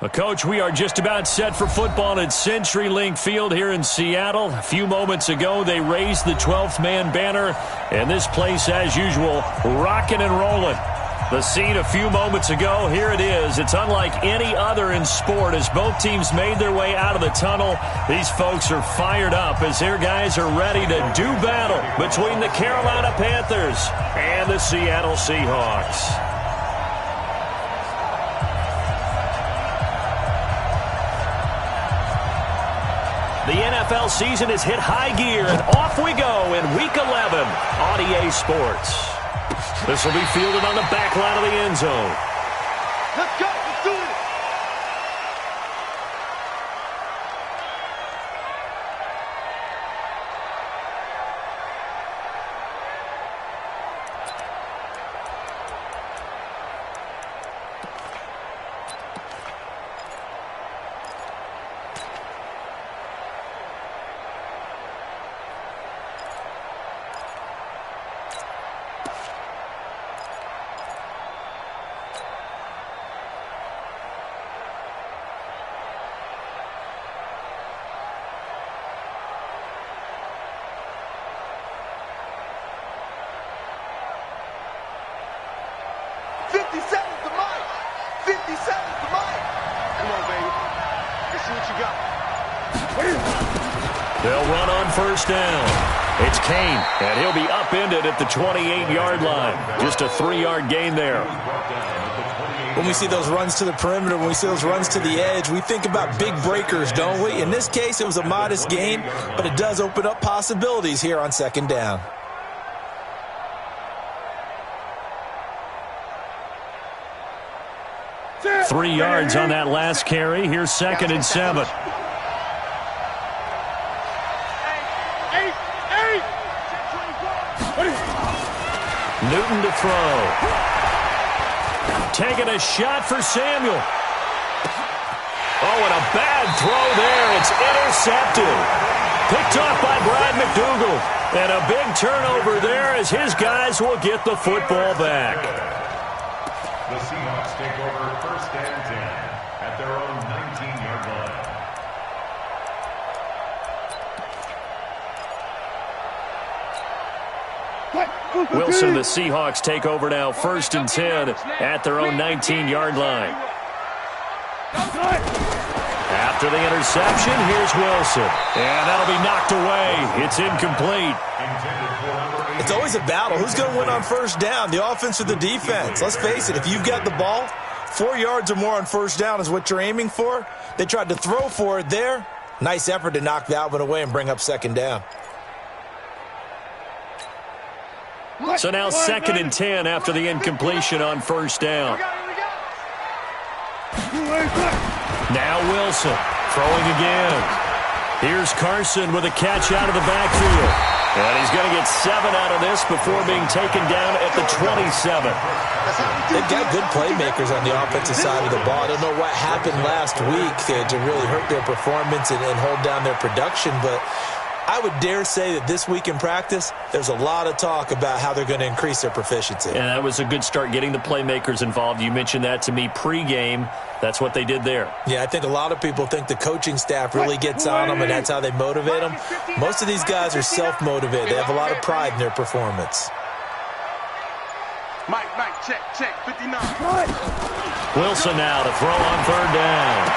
Well, Coach, we are just about set for football at CenturyLink Field here in Seattle. A few moments ago, they raised the 12th man banner, and this place, as usual, rocking and rolling. The scene a few moments ago, here it is. It's unlike any other in sport as both teams made their way out of the tunnel. These folks are fired up as their guys are ready to do battle between the Carolina Panthers and the Seattle Seahawks. The NFL season has hit high gear, and off we go in Week 11 on EA Sports. This will be fielded on the back line of the end zone. Let's go. Let's do it. They'll run on first down. It's Kane, and he'll be upended at the 28-yard line. Just a 3-yard gain there. When we see those runs to the perimeter, when we see those runs to the edge, we think about big breakers, don't we? In this case, it was a modest gain, but it does open up possibilities here on second down. Three yards on that last carry. Here's 2nd and 7. Newton to throw. Taking a shot for Samuel. Oh, and a bad throw there. It's intercepted. Picked off by Brad McDougal. And a big turnover there as his guys will get the football back. The Seahawks take over 1st and 10 at their own 19-yard line. Wilson, the Seahawks take over now 1st and 10 at their own 19-yard line. After the interception, here's Wilson. And that'll be knocked away. It's incomplete. It's always a battle. Who's going to win on first down, the offense or the defense? Let's face it, if you've got the ball, 4 yards or more on first down is what you're aiming for. They tried to throw for it there. Nice effort to knock that one away and bring up 2nd down. So now 2nd and 10 after the incompletion on first down. Now Wilson throwing again. Here's Carson with a catch out of the backfield. And he's going to get 7 out of this before being taken down at the 27. They've got good playmakers on the offensive side of the ball. I don't know what happened last week to really hurt their performance and hold down their production, but I would dare say that this week in practice, there's a lot of talk about how they're going to increase their proficiency. And that was a good start getting the playmakers involved. You mentioned that to me pregame. That's what they did there. Yeah, I think a lot of people think the coaching staff really gets on them, and that's how they motivate them. Most of these guys are self-motivated. They have a lot of pride in their performance. Mike, check, 59. Wilson now to throw on 3rd down.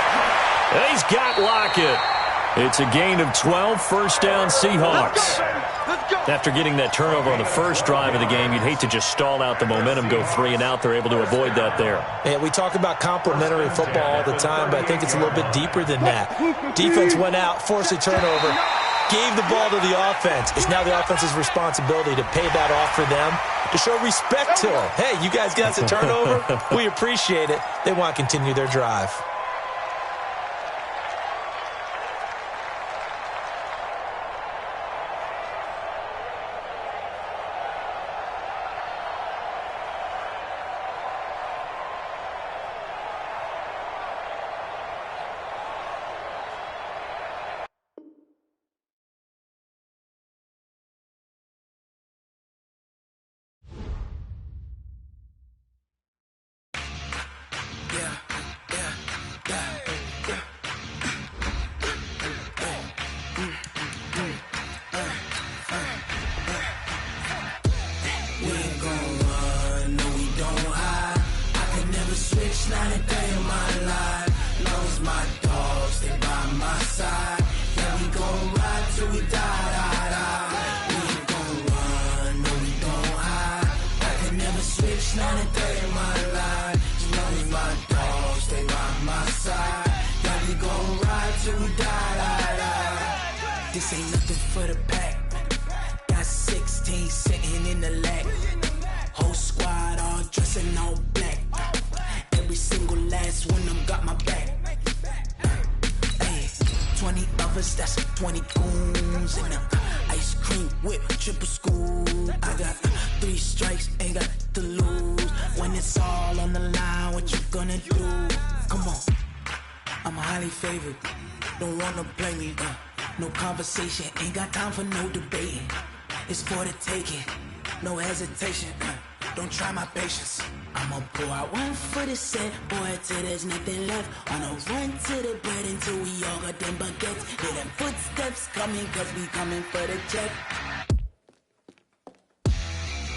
And he's got Lockett. It's a gain of 12, 1st down Seahawks. After getting that turnover on the first drive of the game, you'd hate to just stall out the momentum, go 3 and out. They're able to avoid that there. Yeah, we talk about complementary football all the time, but I think it's a little bit deeper than that. Defense went out, forced a turnover, gave the ball to the offense. It's now the offense's responsibility to pay that off for them, to show respect to them. Hey, you guys got us a turnover. We appreciate it. They want to continue their drive. side. Yeah, we gon' ride till we die, die, die. We ain't gon' run, no, we gon' hide. I can never switch, not a day in my life. As long as my dogs stay by my side. Yeah, we gon' ride till we die, die, die. This ain't nothing for the pack. Got 16 sitting in the lag. Whole squad all dressing all black. Every single last one of them got my back. Hey, 20 of us, that's 20 goons in the ice cream whip, triple scoop. I got 3 strikes, ain't got to lose. When it's all on the line, what you gonna do? Come on, I'm highly favored. Don't wanna play me, no conversation, ain't got time for no debating. It's for the taking, no hesitation. Don't try my patience. I'ma pour out one for the set, boy, till there's nothing left. On a run to the bread until we all got them baguettes. Hear them footsteps coming, cause we coming for the check.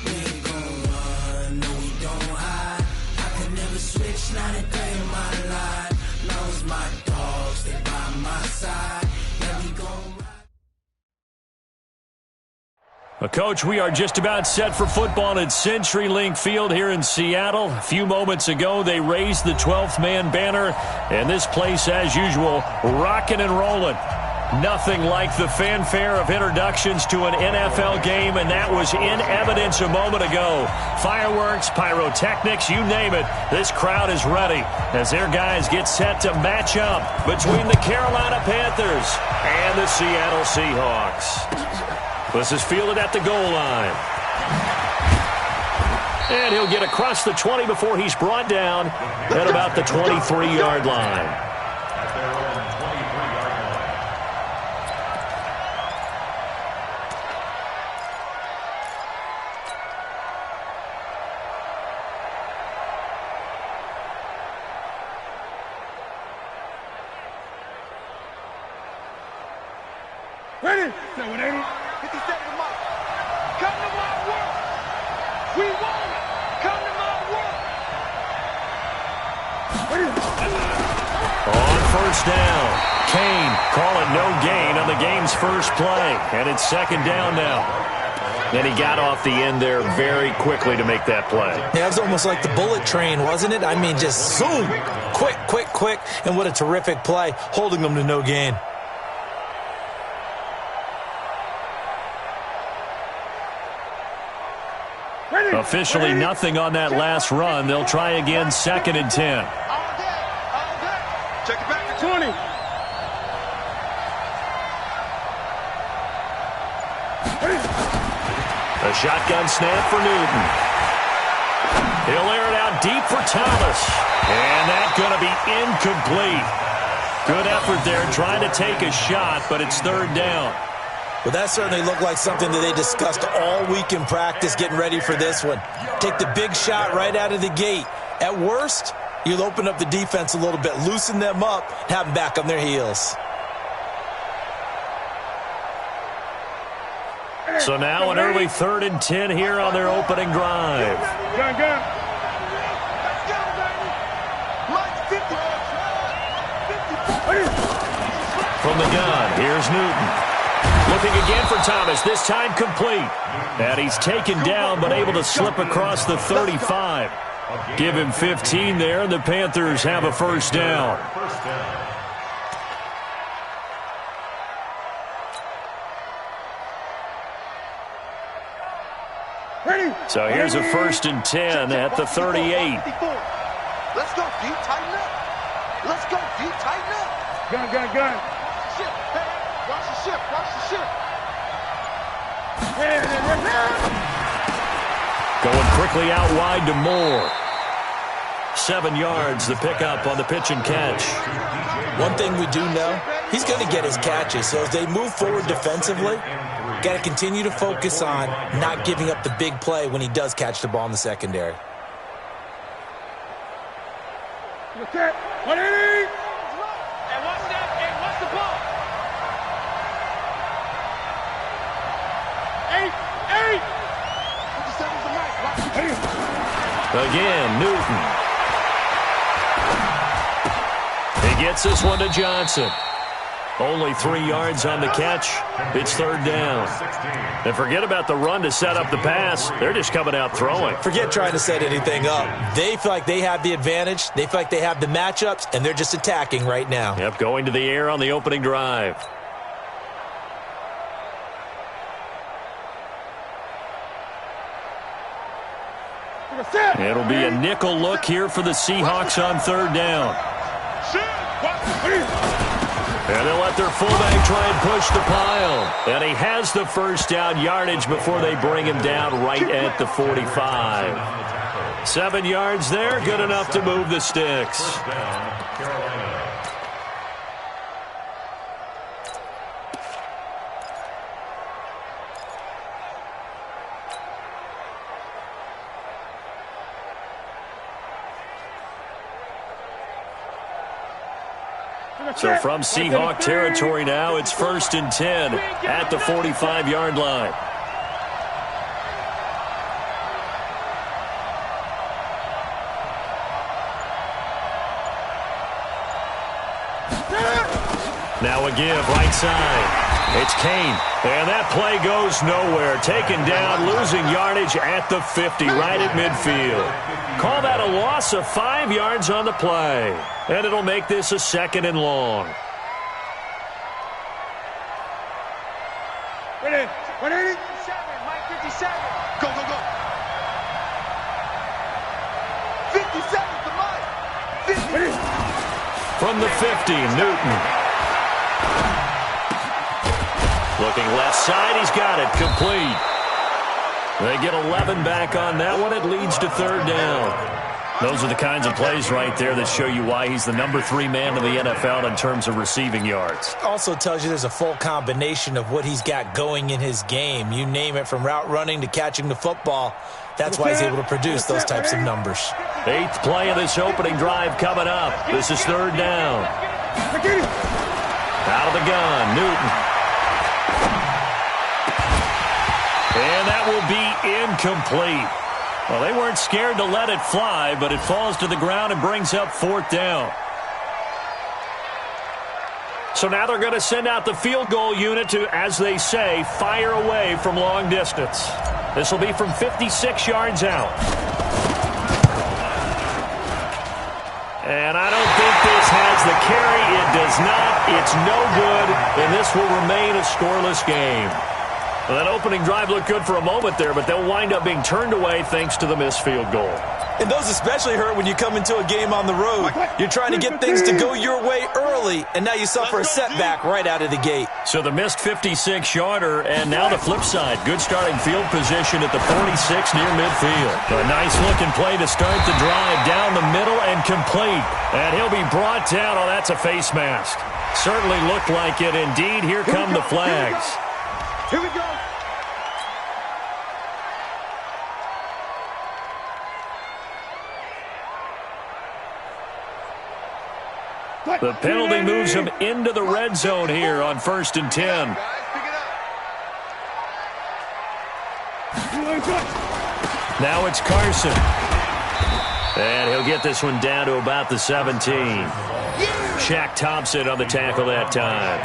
We ain't gon' run, no, we don't hide. I could never switch, not a day in my life. Long as my dogs stay by my side. Yeah, we gon' ride. Coach, we are just about set for football at CenturyLink Field here in Seattle. A few moments ago, they raised the 12th man banner, and this place, as usual, rocking and rolling. Nothing like the fanfare of introductions to an NFL game, and that was in evidence a moment ago. Fireworks, pyrotechnics, you name it. This crowd is ready as their guys get set to match up between the Carolina Panthers and the Seattle Seahawks. This is fielded at the goal line. And he'll get across the 20 before he's brought down at about the 23-yard line. At their own 23-yard line. Ready? No, it ain't. 50 seconds of mark. Come to my work. We want it. Come to my work. On first down, Kane calling no gain on the game's first play. And it's second down now. And he got off the end there very quickly to make that play. Yeah, it was almost like the bullet train, wasn't it? I mean, just zoom. Quick, quick, quick. And what a terrific play, holding them to no gain. Officially nothing on that last run. They'll try again, second and 10. All day. Check it back to 20. A shotgun snap for Newton. He'll air it out deep for Thomas. And that's going to be incomplete. Good effort there trying to take a shot, but it's third down. Well, that certainly looked like something that they discussed all week in practice getting ready for this one. Take the big shot right out of the gate. At worst, you'll open up the defense a little bit, loosen them up, have them back on their heels. So now an early third and 10 here on their opening drive. Gun. Let's go, baby. Mike's 50. From the gun, here's Newton. Looking again for Thomas, this time complete. And he's taken down, but able to slip across the 35. Give him 15 there, and the Panthers have a first down. So here's a first and 10 at the 38. Let's go, D, tighten up. Let's go, D, tighten up. Gun. Shit, hey, watch the ship. Going quickly out wide to Moore. 7 yards, the pickup on the pitch and catch. One thing we do know, he's going to get his catches. So as they move forward defensively, got to continue to focus on not giving up the big play when he does catch the ball in the secondary. What's that? 180. And what's that? And what's the ball? 8. 50 seconds of Again, Newton. He gets this one to Johnson. Only 3 yards on the catch. It's third down. And forget about the run to set up the pass. They're just coming out throwing. Forget trying to set anything up. They feel like they have the advantage. They feel like they have the matchups, and they're just attacking right now. Yep, going to the air on the opening drive. It'll be a nickel look here for the Seahawks on third down. And they'll let their fullback try and push the pile. And he has the first down yardage before they bring him down right at the 45. 7 yards there, good enough to move the sticks. So from Seahawk territory now, it's 1st and 10 at the 45-yard line. Now a give right side. It's Kane. And that play goes nowhere. Taken down, losing yardage at the 50, right at midfield. Call that a loss of 5 yards on the play. And it'll make this a 2nd and long. 187, Mike 57. Go, go, go. 57 to Mike. 50. From the 50, Newton. Looking left side, he's got it, complete. They get 11 back on that one. It leads to third down. Those are the kinds of plays right there that show you why he's the number 3 man in the NFL in terms of receiving yards. Also tells you there's a full combination of what he's got going in his game. You name it, from route running to catching the football. That's why he's able to produce those types of numbers. 8th play of this opening drive coming up. This is third down. Out of the gun, Newton. And that will be incomplete. Well, they weren't scared to let it fly, but it falls to the ground and brings up 4th down. So now they're going to send out the field goal unit to, as they say, fire away from long distance. This will be from 56 yards out. And I don't think this has the carry. It does not. It's no good, and this will remain a scoreless game. Well, that opening drive looked good for a moment there, but they'll wind up being turned away thanks to the missed field goal. And those especially hurt when you come into a game on the road. You're trying to get things to go your way early, and now you suffer a setback right out of the gate. So the missed 56-yarder, and now the flip side. Good starting field position at the 46 near midfield. A nice-looking play to start the drive down the middle and complete. And he'll be brought down. Oh, that's a face mask. Certainly looked like it. Indeed, here come the flags. Here we go. The penalty moves him into the red zone here on 1st and 10. Now it's Carson. And he'll get this one down to about the 17. Shaq Thompson on the tackle that time.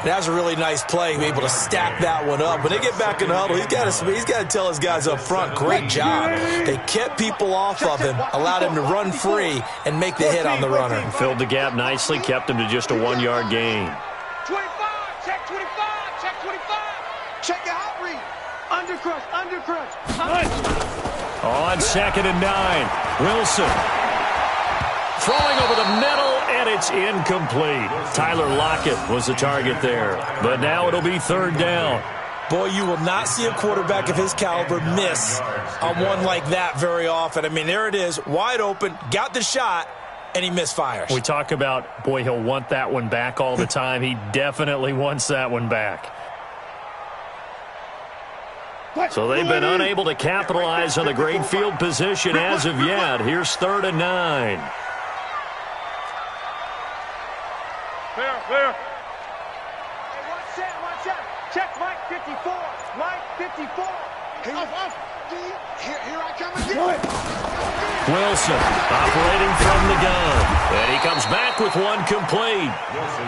That was a really nice play, able to stack that one up. When they get back in the huddle, he's got to tell his guys up front, great job. They kept people off of him, allowed him to run free and make the hit on the runner. Filled the gap nicely, kept him to just a 1-yard gain. 25, check 25, check 25. Check your hot read. Under crunch. On 2nd and 9, Wilson. Throwing over the middle, and it's incomplete. Tyler Lockett was the target there. But now it'll be third down. Boy, you will not see a quarterback of his caliber miss on one like that very often. I mean, there it is, wide open, got the shot, and he misfires. We talk about, boy, he'll want that one back all the time. He definitely wants that one back. So they've been unable to capitalize on the great field position as of yet. Here's 3rd and 9. Clear. Hey, one set. Check Mike 54. Mike 54. Off. Here I come again. Wilson operating from the gun. And he comes back with one complete.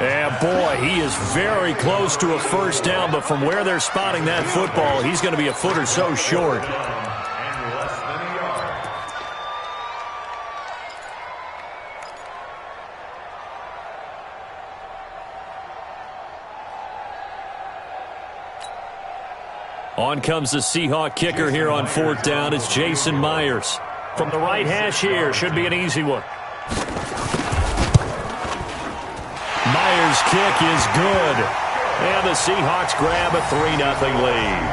And boy, he is very close to a first down, but from where they're spotting that football, he's going to be a foot or so short. On comes the Seahawk kicker here on fourth down. It's Jason Myers. From the right hash here, should be an easy one. Myers' kick is good. And the Seahawks grab a 3-0 lead.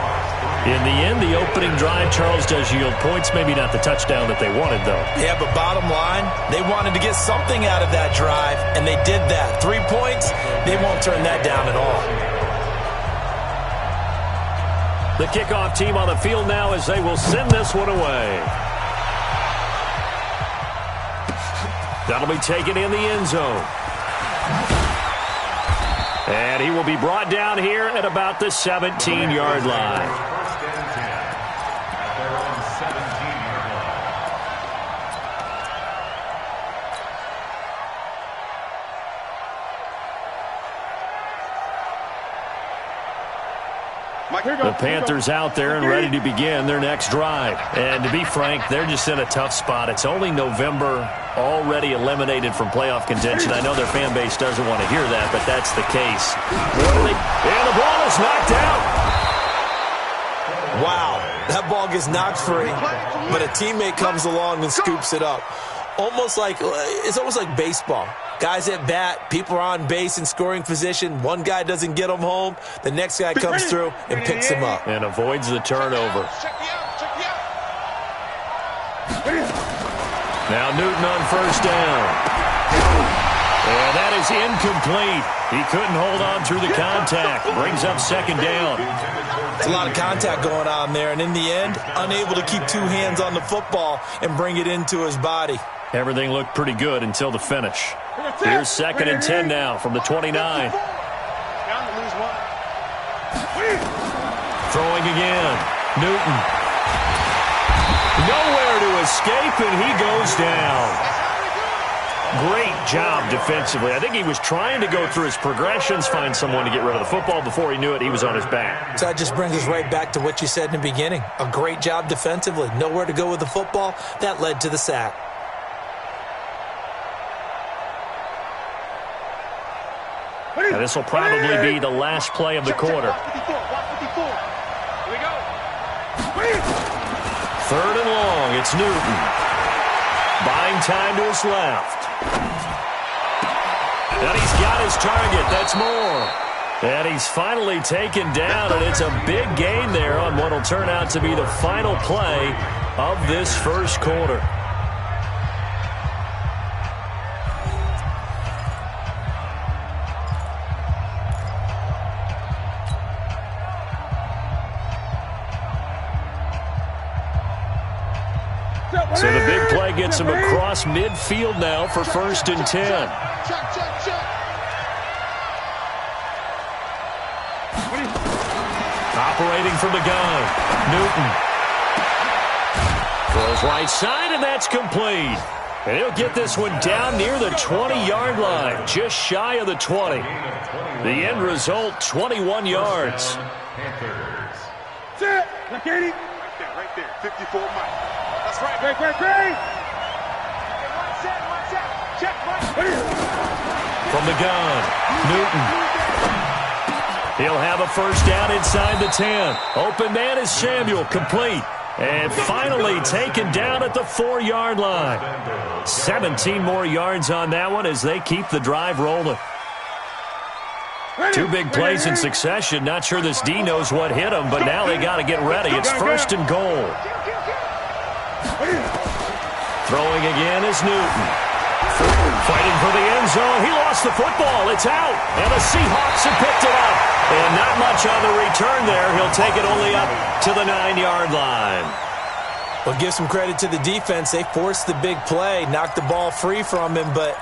In the end, the opening drive, Charles, does yield points. Maybe not the touchdown that they wanted, though. Yeah, but bottom line, they wanted to get something out of that drive, and they did that. 3 points, they won't turn that down at all. The kickoff team on the field now as they will send this one away. That'll be taken in the end zone. And he will be brought down here at about the 17-yard line. First and 10 at their own 17-yard line. The Panthers out there and ready to begin their next drive. And to be frank, they're just in a tough spot. It's only November, already eliminated from playoff contention. I know their fan base doesn't want to hear that, but that's the case. And the ball is knocked out. Wow, that ball gets knocked free, but a teammate comes along and scoops it up. It's almost like baseball. Guys at bat, people are on base in scoring position. One guy doesn't get them home. The next guy comes through and picks him up. And avoids the turnover. Now Newton on first down. And that is incomplete. He couldn't hold on through the contact. Brings up second down. There's a lot of contact going on there, and in the end, unable to keep two hands on the football and bring it into his body. Everything looked pretty good until the finish. Here's second and 10 now from the 29. Throwing again. Newton. Nowhere to escape, and he goes down. Great job defensively. I think he was trying to go through his progressions, find someone to get rid of the football. Before he knew it, he was on his back. So that just brings us right back to what you said in the beginning. A great job defensively. Nowhere to go with the football. That led to the sack. And this will probably be the last play of the quarter. Third and long. It's Newton. Buying time to his left. And he's got his target. That's more. And he's finally taken down, and it's a big gain there on what will turn out to be the final play of this first quarter. So the big play gets him across midfield now for first and 10. Operating from the gun. Newton. Throws right side, and that's complete. And he'll get this one down near the 20-yard line, just shy of the 20. The end result, 21 yards. Panthers. Set. Right there. 54 miles. That's right. Great. From the gun, Newton. He'll have a first down inside the 10. Open man is Samuel, complete. And finally taken down at the 4-yard line. 17 more yards on that one as they keep the drive rolling. Two big plays in succession. Not sure this D knows what hit him, but now they got to get ready. It's first and goal. Throwing again is Newton. Fighting for the end zone. He lost the football. It's out. And the Seahawks have picked it up. And not much on the return there. He'll take it only up to the 9-yard line. Well, give some credit to the defense. They forced the big play, knocked the ball free from him, but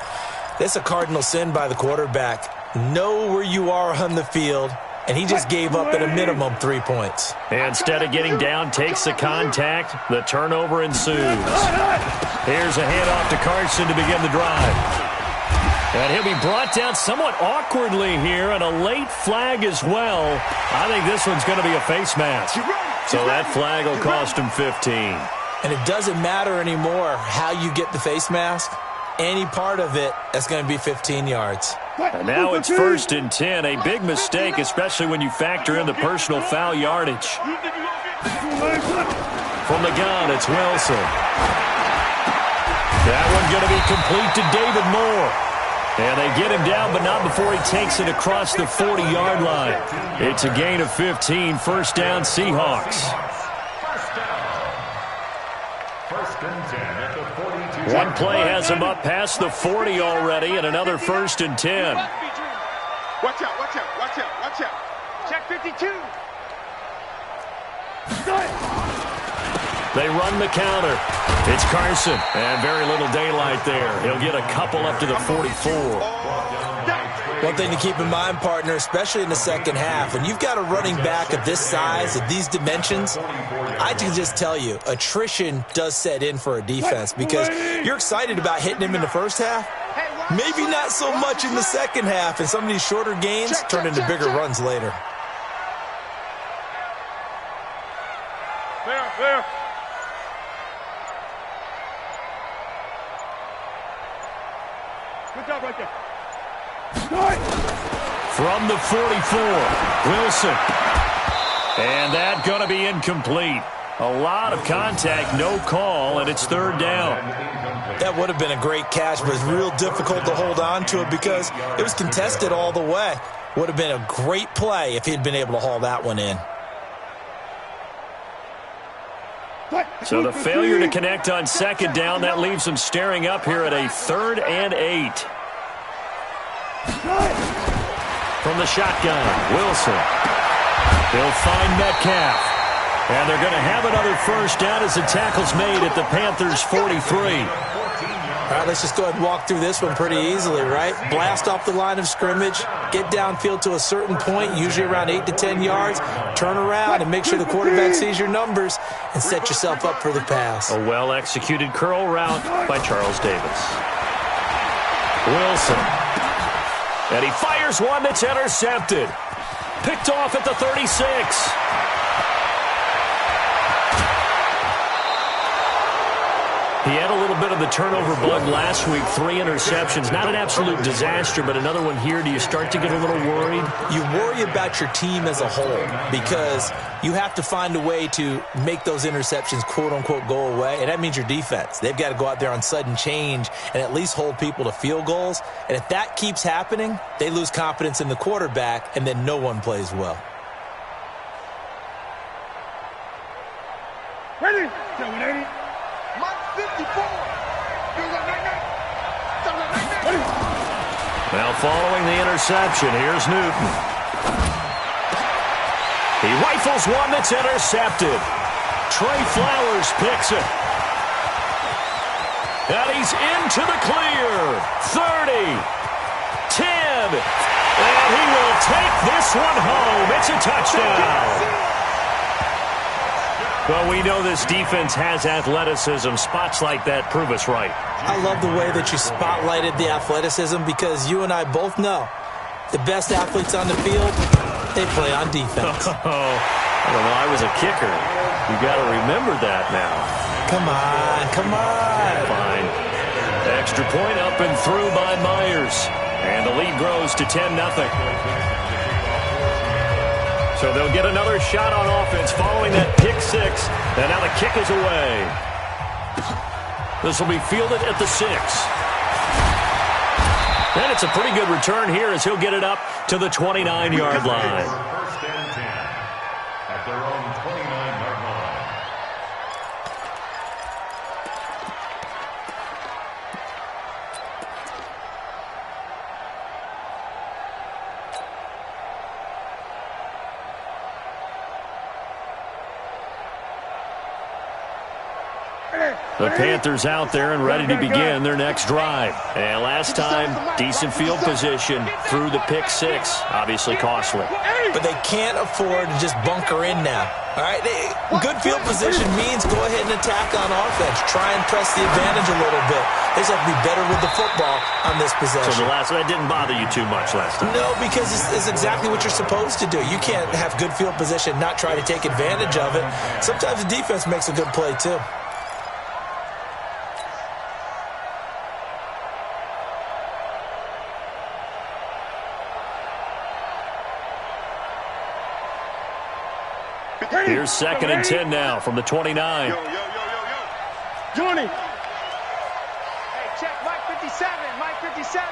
that's a cardinal sin by the quarterback. Know where you are on the field and he just gave up at a minimum 3 points. Instead of getting down, takes the contact. The turnover ensues. Here's a handoff to Carson to begin the drive. And he'll be brought down somewhat awkwardly here, and a late flag as well. I think this one's going to be a face mask. So that flag will cost him 15. And it doesn't matter anymore how you get the face mask. Any part of it, that's going to be 15 yards. And now it's 1st and 10. A big mistake, especially when you factor in the personal foul yardage. From the gun, it's Wilson. That one's going to be complete to David Moore. And they get him down, but not before he takes it across the 40-yard line. It's a gain of 15, 1st down Seahawks. One play has him up past the 40 already, and another 1st and 10. Watch out, watch out, watch out, watch out. Check 52. They run the counter. It's Carson, and very little daylight there. He'll get a couple up to the 44. One thing to keep in mind, partner, especially in the second half, when you've got a running back of this size, of these dimensions, I can just tell you, attrition does set in for a defense because you're excited about hitting him in the first half. Maybe not so much in the second half, and some of these shorter gains turn into bigger runs later. There. Good job right there. From the 44, Wilson. And that going to be incomplete. A lot of contact, no call, and it's 3rd down. That would have been a great catch, but it's real difficult to hold on to it because it was contested all the way. Would have been a great play if he'd been able to haul that one in. So the failure to connect on 2nd down, that leaves them staring up here at a 3rd and 8. From the shotgun, Wilson. He'll find Metcalf. And they're going to have another 1st down as the tackle's made at the Panthers' 43. All right, let's just go ahead and walk through this one pretty easily, right? Blast off the line of scrimmage, get downfield to a certain point, usually around 8 to 10 yards, turn around and make sure the quarterback sees your numbers and set yourself up for the pass. A well-executed curl route by Charles Davis. Wilson. And he fires one that's intercepted. Picked off at the 36. He had a little bit of the turnover bug last week, 3 interceptions. Not an absolute disaster, but another one here. Do you start to get a little worried? You worry about your team as a whole because you have to find a way to make those interceptions, quote-unquote, go away, and that means your defense. They've got to go out there on sudden change and at least hold people to field goals. And if that keeps happening, they lose confidence in the quarterback, and then no one plays well. Ready? Now following the interception, here's Newton. He rifles one that's intercepted. Trey Flowers picks it. And he's into the clear. 30, 10, and he will take this one home. It's a touchdown. Well, we know this defense has athleticism. Spots like that prove us right. I love the way that you spotlighted the athleticism because you and I both know the best athletes on the field, they play on defense. I don't know. I was a kicker. You got to remember that now. Come on. Fine. Extra point up and through by Myers. And the lead grows to 10-0. So they'll get another shot on offense following that pick 6. And now the kick is away. This will be fielded at the 6. And it's a pretty good return here as he'll get it up to the 29-yard line. First and 10 at their own 29-yard line. Hey. The Panthers out there and ready to begin their next drive. And last time, decent field position through the pick six. Obviously costly. But they can't afford to just bunker in now. All right, good field position means go ahead and attack on offense. Try and press the advantage a little bit. They just have to be better with the football on this possession. So that didn't bother you too much last time? No, because it's exactly what you're supposed to do. You can't have good field position, not try to take advantage of it. Sometimes the defense makes a good play, too. Here's 2nd and 10 now from the 29. Johnny. Hey, check Mike 57. Mike 57.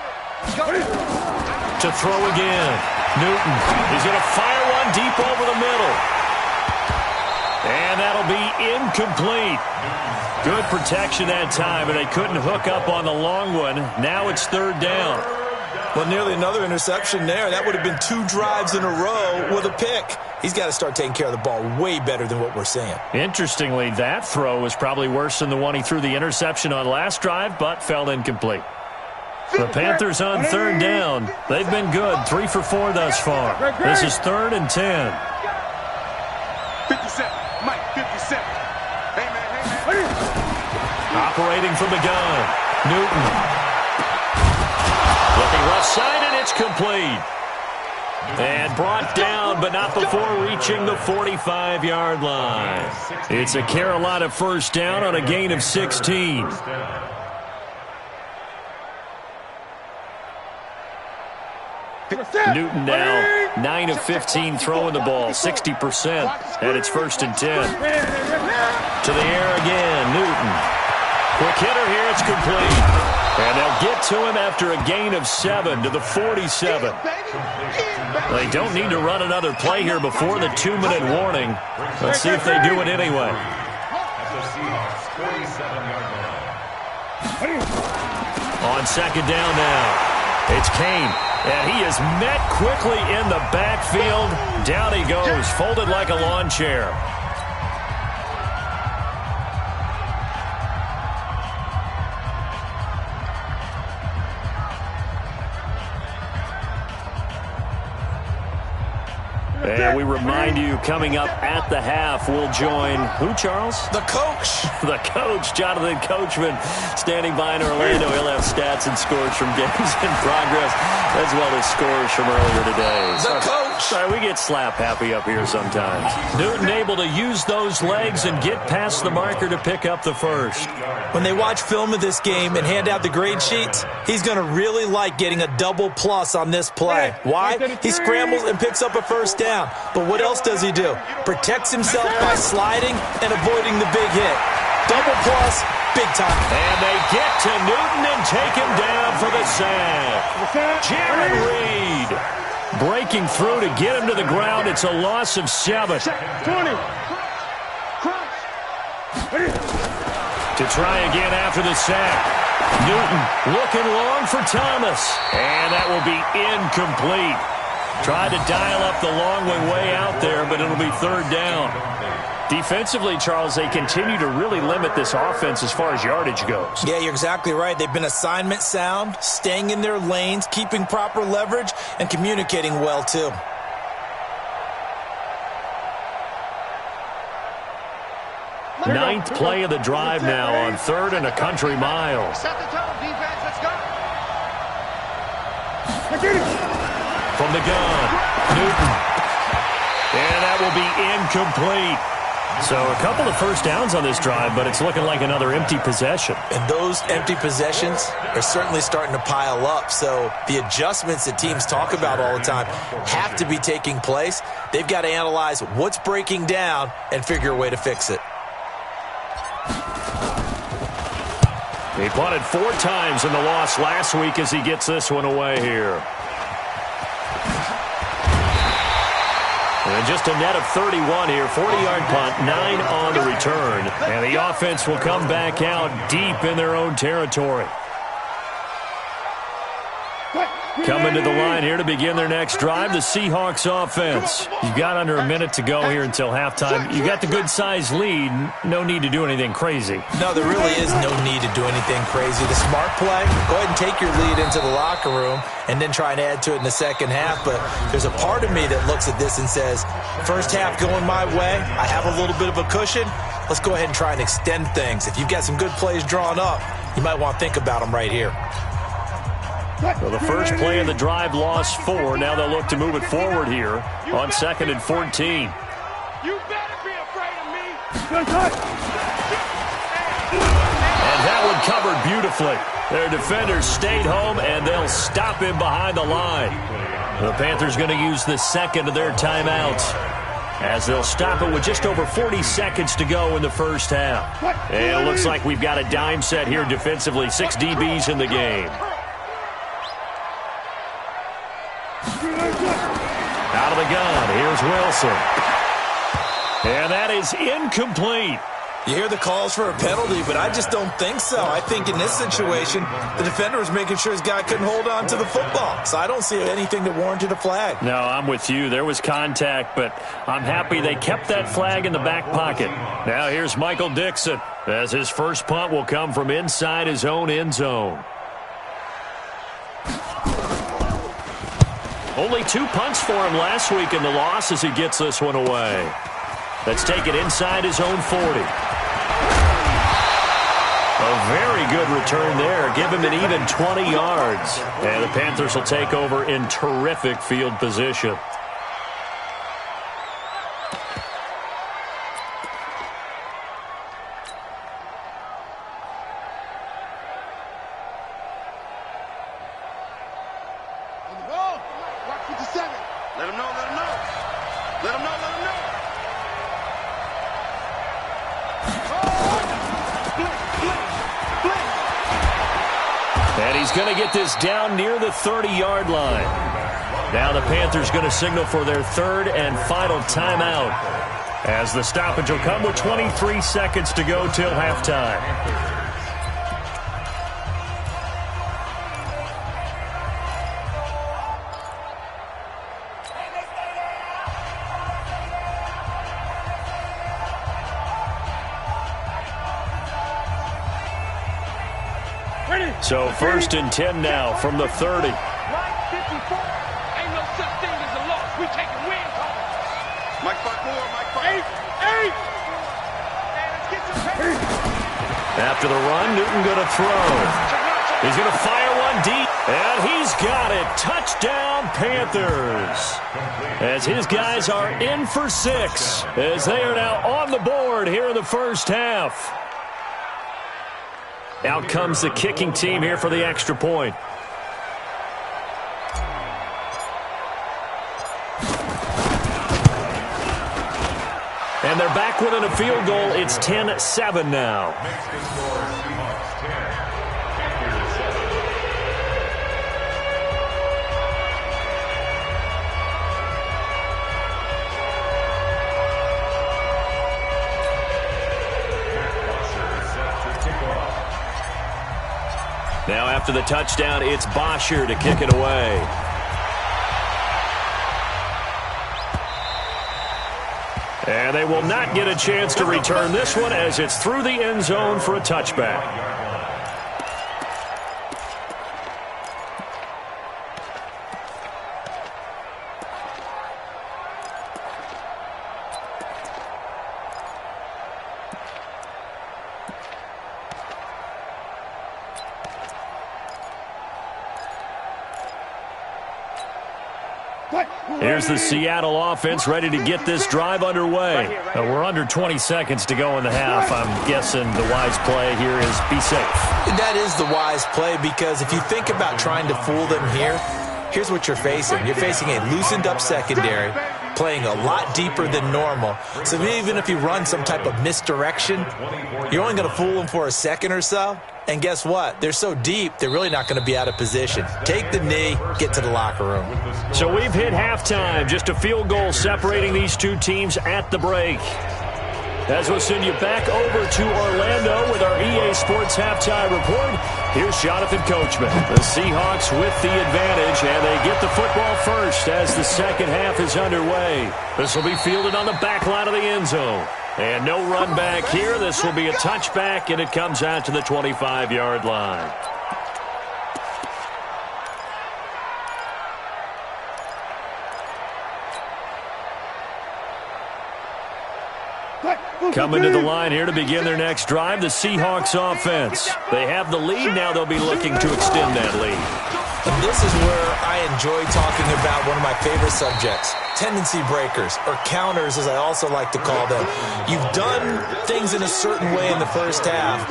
To throw again. Newton is going to fire one deep over the middle. And that'll be incomplete. Good protection that time, and they couldn't hook up on the long one. Now it's 3rd down. Well, nearly another interception there. That would have been 2 drives in a row with a pick. He's got to start taking care of the ball way better than what we're seeing. Interestingly, that throw was probably worse than the one he threw the interception on last drive, but fell incomplete. The Panthers on 3rd down. They've been good, 3 for 4 thus far. This is 3rd and 10. 57. Mike 57. Hey, man. Operating from the gun. Newton. Looking left side, and it's complete. And brought down, but not before reaching the 45-yard line. It's a Carolina 1st down on a gain of 16. Newton now 9 of 15 throwing the ball, 60%. And it's 1st and 10. To the air again, Newton. Quick hitter here, it's complete. And they'll get to him after a gain of 7 to the 47. They don't need to run another play here before the 2-minute warning. Let's see if they do it anyway. On 2nd down now, it's Kane. And he is met quickly in the backfield. Down he goes, folded like a lawn chair. And we remind you, coming up at the half, we'll join who, Charles? The coach. The coach, Jonathan Coachman, standing by in Orlando. He'll have stats and scores from games in progress, as well as scores from earlier today. The coach. Sorry, we get slap happy up here sometimes. Newton able to use those legs and get past the marker to pick up the 1st. When they watch film of this game and hand out the grade sheets, he's going to really like getting a double plus on this play. Why? He scrambles and picks up a 1st down. But what else does he do? Protects himself by sliding and avoiding the big hit. Double plus, big time. And they get to Newton and take him down for the sack. Jared Reed breaking through to get him to the ground. It's a loss of 7. 20. To try again after the sack. Newton looking long for Thomas. And that will be incomplete. Tried to dial up the long way out there, but it'll be 3rd down. Defensively, Charles, they continue to really limit this offense as far as yardage goes. Yeah, you're exactly right. They've been assignment sound, staying in their lanes, keeping proper leverage, and communicating well, too. Ninth play of the drive now on 3rd and a country mile. Set the tone, defense. Let's go. From the gun, Newton. And that will be incomplete. So a couple of 1st downs on this drive, but it's looking like another empty possession. And those empty possessions are certainly starting to pile up. So the adjustments that teams talk about all the time have to be taking place. They've got to analyze what's breaking down and figure a way to fix it. He punted 4 times in the loss last week as he gets this one away here. And just a net of 31 here, 40-yard punt, 9 on the return. And the offense will come back out deep in their own territory. Coming to the line here to begin their next drive, the Seahawks offense. You've got under a minute to go here until halftime. You got the good-sized lead. No need to do anything crazy. No, there really is no need to do anything crazy. The smart play, go ahead and take your lead into the locker room and then try and add to it in the second half. But there's a part of me that looks at this and says, first half going my way, I have a little bit of a cushion. Let's go ahead and try and extend things. If you've got some good plays drawn up, you might want to think about them right here. Well, the first play of the drive lost 4. Now they'll look to move it forward here on 2nd and 14. You better be afraid of me. And that one covered beautifully. Their defenders stayed home, and they'll stop him behind the line. The Panthers going to use the second of their timeouts, as they'll stop it with just over 40 seconds to go in the first half. And it looks like we've got a dime set here defensively. 6 DBs in the game. Out of the gun, here's Wilson. And that is incomplete. You hear the calls for a penalty, but I just don't think so. I think in this situation, the defender was making sure his guy couldn't hold on to the football. So I don't see anything that warranted a flag. No, I'm with you. There was contact, but I'm happy they kept that flag in the back pocket. Now here's Michael Dixon, as his first punt will come from inside his own end zone. Only 2 punts for him last week in the loss as he gets this one away. Let's take it inside his own 40. A very good return there. Give him an even 20 yards. And the Panthers will take over in terrific field position. Let him know, let him know. Let him know, let him know. And he's going to get this down near the 30-yard line. Now the Panthers going to signal for their third and final timeout, as the stoppage will come with 23 seconds to go till halftime. So 1st and 10 now from the 30. Right 54. Ain't no such thing as a loss. We taking wins home. Mike 5-4, Mike 8. Let's get some pace. After the run, Newton going to throw. He's going to fire one deep, and he's got it. Touchdown, Panthers. As his guys are in for 6, as they are now on the board here in the first half. Out comes the kicking team here for the extra point. And they're back within a field goal. It's 10-7 now. Now after the touchdown, it's Bosher to kick it away. And they will not get a chance to return this one, as it's through the end zone for a touchback. Here's the Seattle offense ready to get this drive underway. We're under 20 seconds to go in the half. I'm guessing the wise play here is be safe. That is the wise play, because if you think about trying to fool them here, here's what you're facing. You're facing a loosened up secondary, playing a lot deeper than normal. So even if you run some type of misdirection, you're only going to fool them for a second or so. And guess what? They're so deep, they're really not going to be out of position. Take the knee, get to the locker room. So we've hit halftime. Just a field goal separating these two teams at the break. As we'll send you back over to Orlando with our EA Sports Halftime Report, here's Jonathan Coachman. The Seahawks with the advantage, and they get the football first as the second half is underway. This will be fielded on the back line of the end zone. And no run back here. This will be a touchback, and it comes out to the 25-yard line. Coming to the line here to begin their next drive, the Seahawks offense. They have the lead. Now they'll be looking to extend that lead. And this is where I enjoy talking about one of my favorite subjects, tendency breakers, or counters as I also like to call them. You've done things in a certain way in the first half,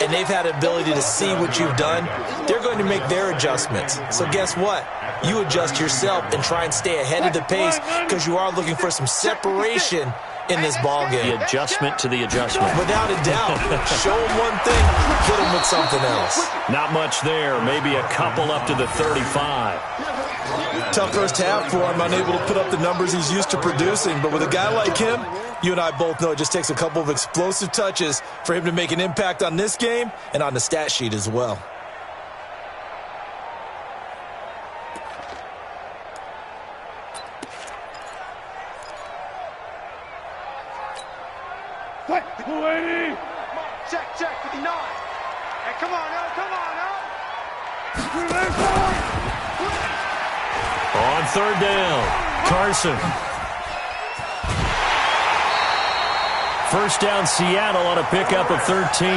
and they've had the ability to see what you've done. They're going to make their adjustments. So guess what? You adjust yourself and try and stay ahead of the pace because you are looking for some separation in this ball game. The adjustment to the adjustment. Without a doubt. Show them one thing, hit them with something else. Not much there. Maybe a couple up to the 35. Tough first half for him, unable to put up the numbers he's used to producing. But with a guy like him, you and I both know it just takes a couple of explosive touches for him to make an impact on this game and on the stat sheet as well. Check, 59. Hey, come on, now. On third down, Carson. First down, Seattle on a pickup of 13.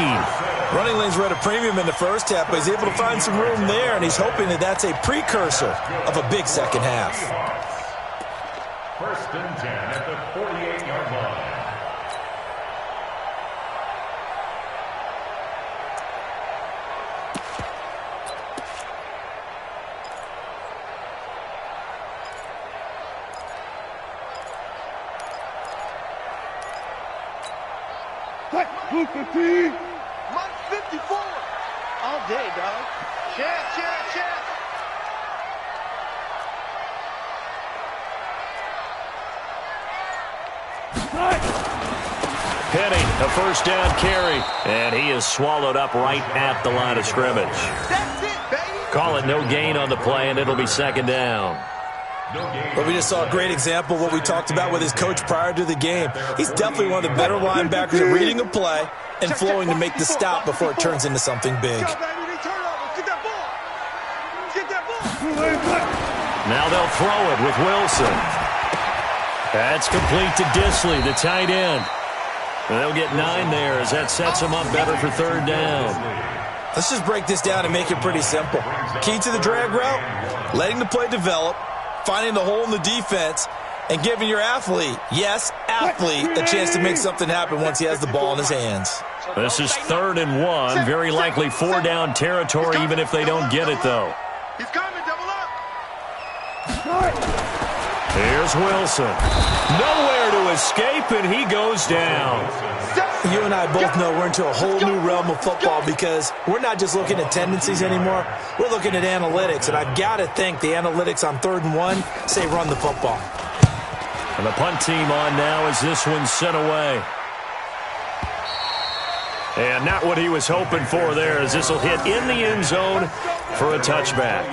Running lanes were at a premium in the first half, but he's able to find some room there, and he's hoping that that's a precursor of a big second half. First and 10 at the 48-yard line. Mike 54. All day, dog. Check. Penny, a first down carry, and he is swallowed up right at the line of scrimmage. That's it, baby. Call it no gain on the play, and it'll be second down. But we just saw a great example of what we talked about with his coach prior to the game. He's definitely one of the better linebackers at reading a play and flowing to make the stop before it turns into something big. Now they'll throw it with Wilson. That's complete to Disley, the tight end. And they'll get 9 there as that sets them up better for third down. Let's just break this down and make it pretty simple. Key to the drag route, letting the play develop, finding the hole in the defense, and giving your athlete, yes, athlete, a chance to make something happen once he has the ball in his hands. This is 3rd and 1, very likely 4-down territory even if they don't get it, though. He's coming, double up. Here's Wilson. Nowhere to escape, and he goes down. You and I both know we're into a whole new realm of football because we're not just looking at tendencies anymore. We're looking at analytics, and I've got to think the analytics on 3rd and 1 say run the football. And the punt team on now as this one's sent away. And not what he was hoping for there as this will hit in the end zone for a touchback.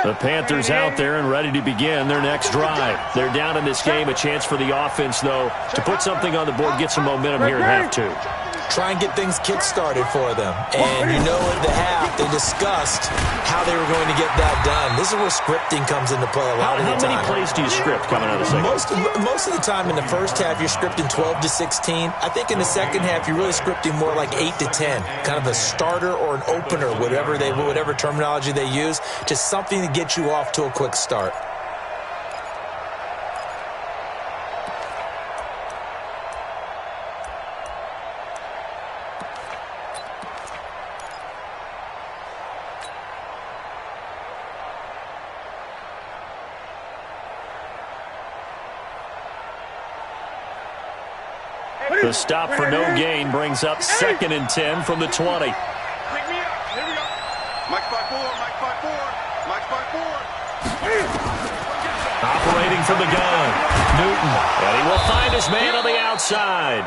The Panthers out there and ready to begin their next drive. They're down in this game. A chance for the offense, though, to put something on the board, get some momentum here at half 2. Try and get things kick-started for them. And you know at the half, they discussed how they were going to get that done. This is where scripting comes into play a lot of the time. How many plays do you script coming out of the second? Most of the time in the first half, you're scripting 12 to 16. I think in the second half, you're really scripting more like 8 to 10. Kind of a starter or an opener, whatever terminology they use. Just something to get you off to a quick start. The stop for no gain brings up 2nd and 10 from the 20. Pick me up. Here we go. Mike 5-4. Mike 5-4. Mike 5-4. Operating from the gun, Newton. And he will find his man on the outside.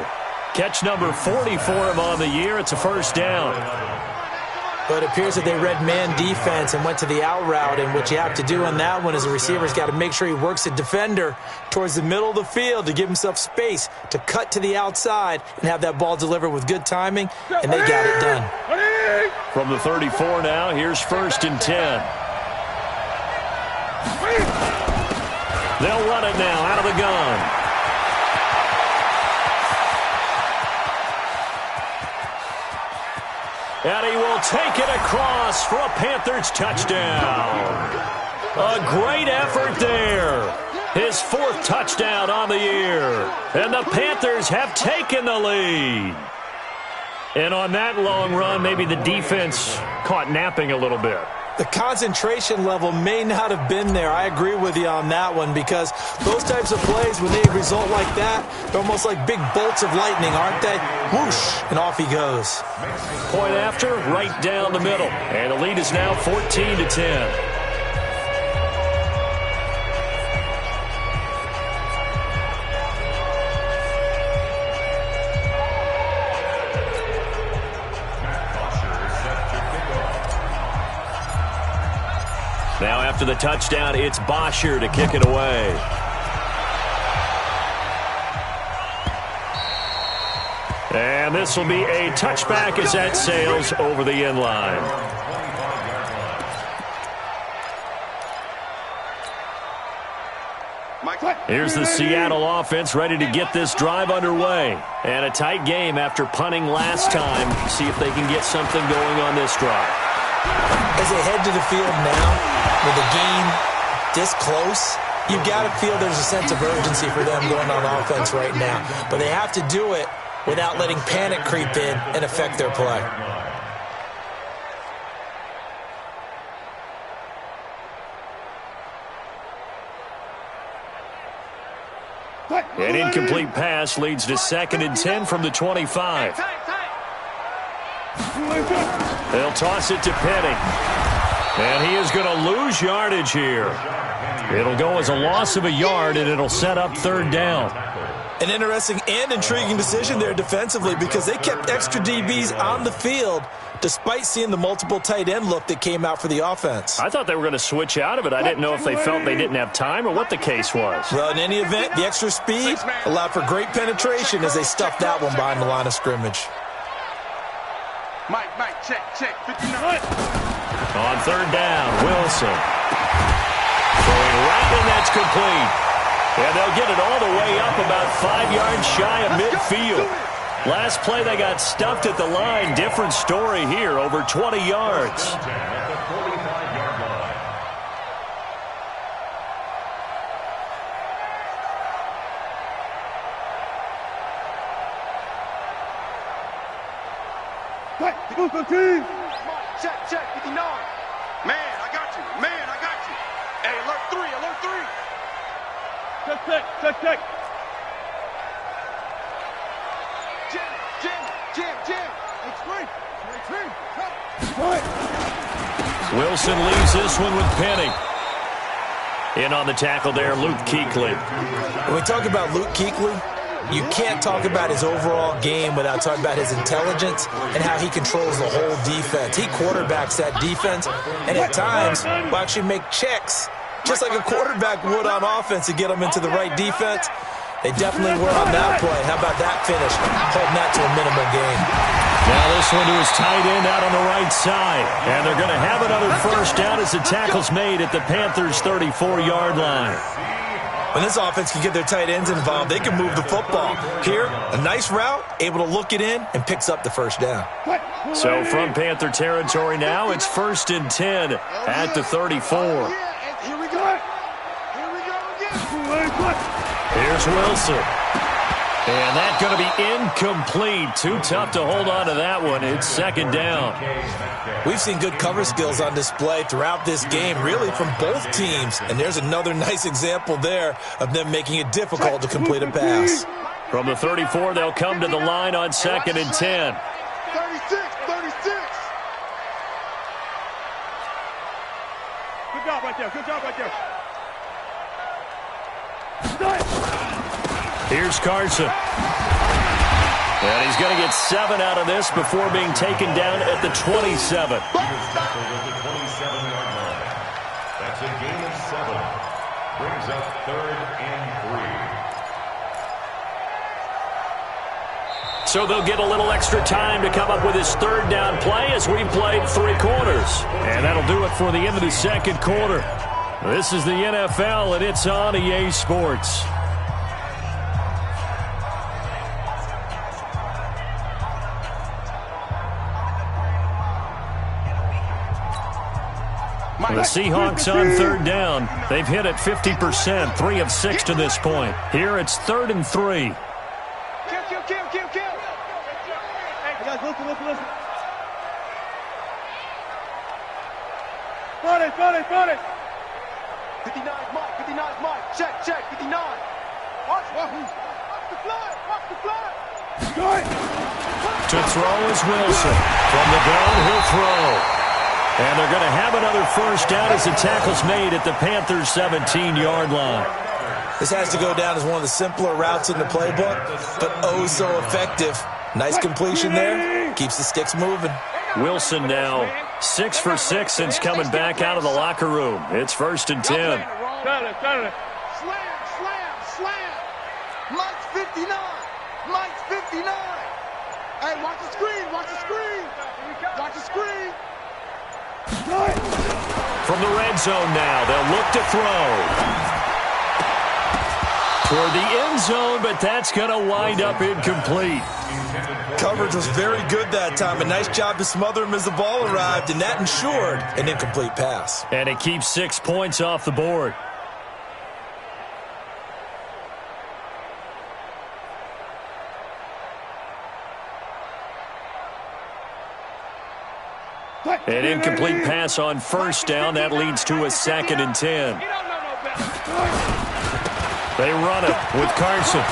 Catch number 40 for him on the year. It's a first down. But it appears that they read man defense and went to the out route, and what you have to do on that one is the receiver's got to make sure he works the defender towards the middle of the field to give himself space to cut to the outside and have that ball delivered with good timing, and they got it done. From the 34 now, here's 1st and 10. They'll run it now out of the gun. And he will take it across for a Panthers touchdown. A great effort there. His 4th touchdown on the year. And the Panthers have taken the lead. And on that long run, maybe the defense caught napping a little bit. The concentration level may not have been there. I agree with you on that one, because those types of plays, when they result like that, they're almost like big bolts of lightning, aren't they? Whoosh, and off he goes. Point after, right down the middle. And the lead is now 14-10. Now after the touchdown, it's Bosher to kick it away. And this will be a touchback as that sails over the end line. Here's the Seattle offense ready to get this drive underway. And a tight game after punting last time. See if they can get something going on this drive. As they head to the field now, with the game this close, you've got to feel there's a sense of urgency for them going on offense right now. But they have to do it without letting panic creep in and affect their play. An incomplete pass leads to 2nd and 10 from the 25. They'll toss it to Penning. And he is going to lose yardage here. It'll go as a loss of a yard, and it'll set up 3rd down. An interesting and intriguing decision there defensively, because they kept extra DBs on the field despite seeing the multiple tight end look that came out for the offense. I thought they were going to switch out of it. I didn't know if they felt they didn't have time or what the case was. Well, in any event, the extra speed allowed for great penetration as they stuffed that one behind the line of scrimmage. Mike, check, 59. On 3rd down, Wilson. Throwing right, and that's complete. And they'll get it all the way up about 5 yards shy of midfield. Last play, they got stuffed at the line. Different story here, over 20 yards. Check, 59. Man, I got you. Hey, alert 3. Check. Jim. Wilson leaves this one with Penning. In on the tackle there, Luke Kuechly. When we talk about Luke Kuechly, you can't talk about his overall game without talking about his intelligence and how he controls the whole defense. He quarterbacks that defense, and at times will actually make checks, just like a quarterback would on offense, to get them into the right defense. They definitely were on that play. How about that finish? Holding that to a minimum gain. Now this one to his tight end out on the right side. And they're going to have another first down as the tackle's made at the Panthers' 34-yard line. When this offense can get their tight ends involved, they can move the football. Here, a nice route, able to look it in, and picks up the first down. So from Panther territory now, it's 1st and 10 at the 34. Here we go again. Here's Wilson. And that's going to be incomplete. Too tough to hold on to that one. It's 2nd down. We've seen good cover skills on display throughout this game, really from both teams. And there's another nice example there of them making it difficult to complete a pass. From the 34, they'll come to the line on 2nd and 10. 36. Good job right there. Here's Carson. And he's going to get 7 out of this before being taken down at the 27. That's a gain of 7. Brings up 3rd and 3. So they'll get a little extra time to come up with his 3rd down play as we've played 3 quarters. And that'll do it for the end of the 2nd quarter. This is the NFL, and it's on EA Sports. The Seahawks on 3rd down. They've hit it 50%, 3 of 6 to this point. Here it's 3rd and 3. Kill. Hey, guys, listen. Front it. 59 Mike. Check, 59. Watch the fly. To throw is Wilson. From the gun, he'll throw. And they're going to have another 1st down as the tackle's made at the Panthers' 17-yard line. This has to go down as one of the simpler routes in the playbook, but oh so effective. Nice completion there. Keeps the sticks moving. Wilson now 6 for 6 since coming back out of the locker room. It's 1st and 10. Slam. Mike's 59. Hey, watch the screen. From the red zone now, they'll look to throw. Toward the end zone, but that's going to wind up incomplete. Coverage was very good that time. A nice job to smother him as the ball arrived, and that ensured an incomplete pass. And it keeps 6 points off the board. An incomplete pass on 1st down. That leads to a 2nd and 10. They run it with Carson.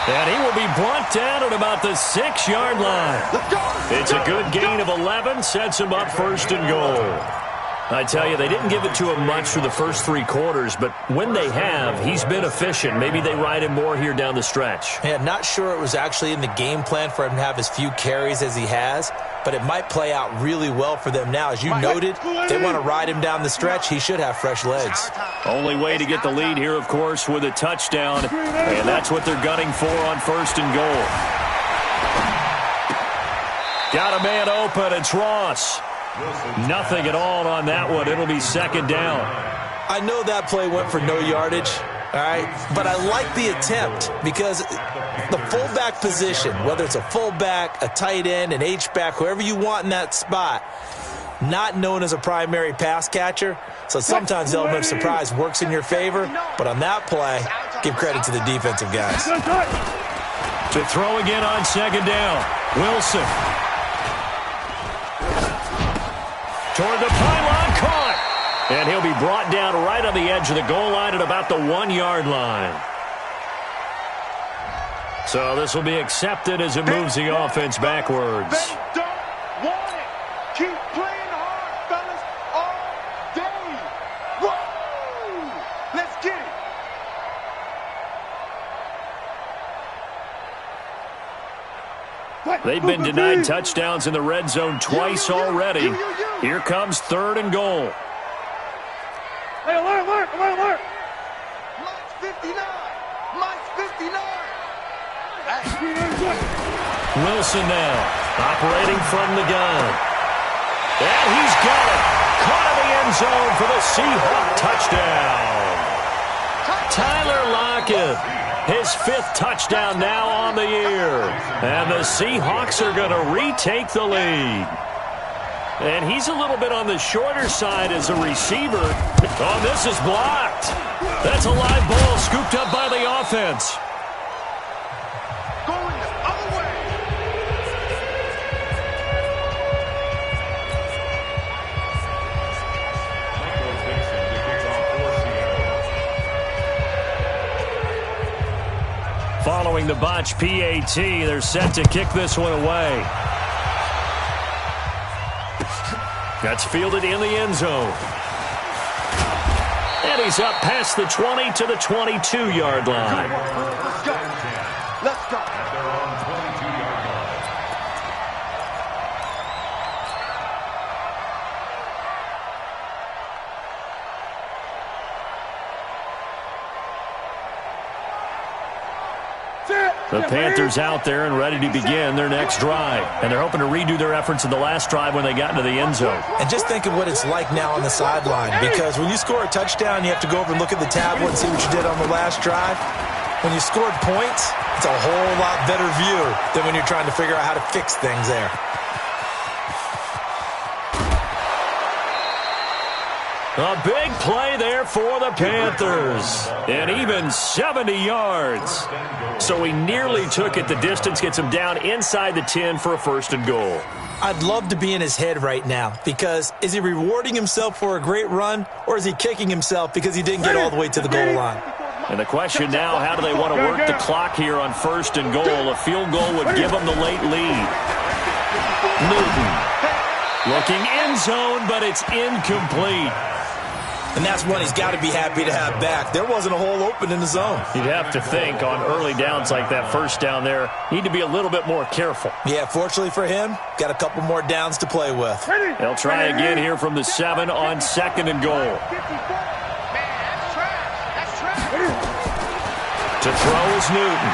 And he will be brought down at about the 6-yard line. It's a good gain of 11. Sets him up 1st and goal. I tell you, they didn't give it to him much for the first 3 quarters, but when they have, he's been efficient. Maybe they ride him more here down the stretch. Yeah, not sure it was actually in the game plan for him to have as few carries as he has, but it might play out really well for them now. As you noted, if they want to ride him down the stretch, he should have fresh legs. Only way to get the lead here, of course, with a touchdown, and that's what they're gunning for on 1st and goal. Got a man open. It's Ross. Nothing at all on that one. It'll be 2nd down. I know that play went for no yardage, all right, but I like the attempt because the fullback position, whether it's a fullback, a tight end, an H-back, whoever you want in that spot, not known as a primary pass catcher, so sometimes the element of surprise works in your favor, but on that play, give credit to the defensive guys. To throw again on 2nd down, Wilson. Toward the pylon, caught. And he'll be brought down right on the edge of the goal line at about the 1-yard line. So this will be accepted as it moves the offense backwards. They don't want it. Keep playing hard, fellas, all day. Woo! Let's get it. They've been denied touchdowns in the red zone twice already. Here comes 3rd and goal. Hey, alert. Mike's 59. Wilson now, operating from the gun. And he's got it. Caught in the end zone for the Seahawk touchdown. Tyler Lockett, his 5th touchdown now on the year. And the Seahawks are going to retake the lead. And he's a little bit on the shorter side as a receiver. Oh, this is blocked. That's a live ball scooped up by the offense. Going the other way. Michael Dixon to kick off for Seattle. throwing the botch PAT. They're set to kick this one away. That's fielded in the end zone. And he's up past the 20 to the 22-yard line. Let's go. Let's go. At their own 22-yard line. The Panthers out there and ready to begin their next drive. And they're hoping to redo their efforts in the last drive when they got into the end zone. And just think of what it's like now on the sideline, because when you score a touchdown, you have to go over and look at the tablet and see what you did on the last drive. When you scored points, it's a whole lot better view than when you're trying to figure out how to fix things there. A big play there for the Panthers. And even 70 yards. So he nearly took it the distance, gets him down inside the 10 for a 1st and goal. I'd love to be in his head right now, because is he rewarding himself for a great run, or is he kicking himself because he didn't get all the way to the goal line? And the question now, how do they want to work the clock here on 1st and goal? A field goal would give them the late lead. Newton looking end zone, but it's incomplete. And that's one he's got to be happy to have back. There wasn't a hole open in the zone. You'd have to think on early downs like that, first down there, need to be a little bit more careful. Yeah, fortunately for him, got a couple more downs to play with. They'll try again here from the 7 on 2nd and goal. To throw is Newton.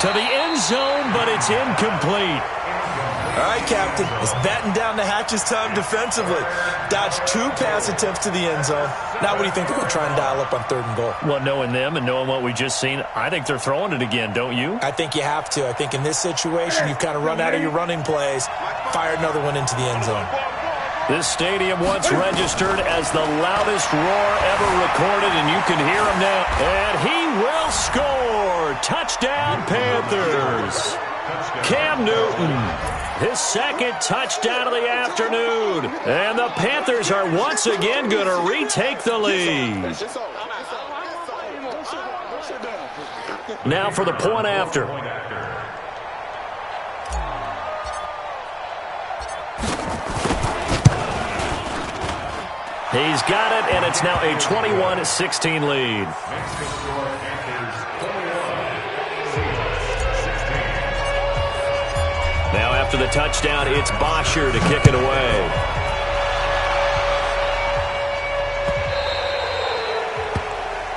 To the end zone, but it's incomplete. All right, Captain, it's batten down the hatches time defensively. Dodged 2 pass attempts to the end zone. Now what do you think they're going to try and dial up on 3rd and goal? Well, knowing them and knowing what we just seen, I think they're throwing it again, don't you? I think you have to. I think in this situation, you've kind of run out of your running plays, fired another one into the end zone. This stadium once registered as the loudest roar ever recorded, and you can hear him now. And he will score! Touchdown, Panthers! Cam Newton, his 2nd touchdown of the afternoon. And the Panthers are once again going to retake the lead. Now for the point after. He's got it, and it's now a 21-16 lead. Now after the touchdown, it's Bosher to kick it away.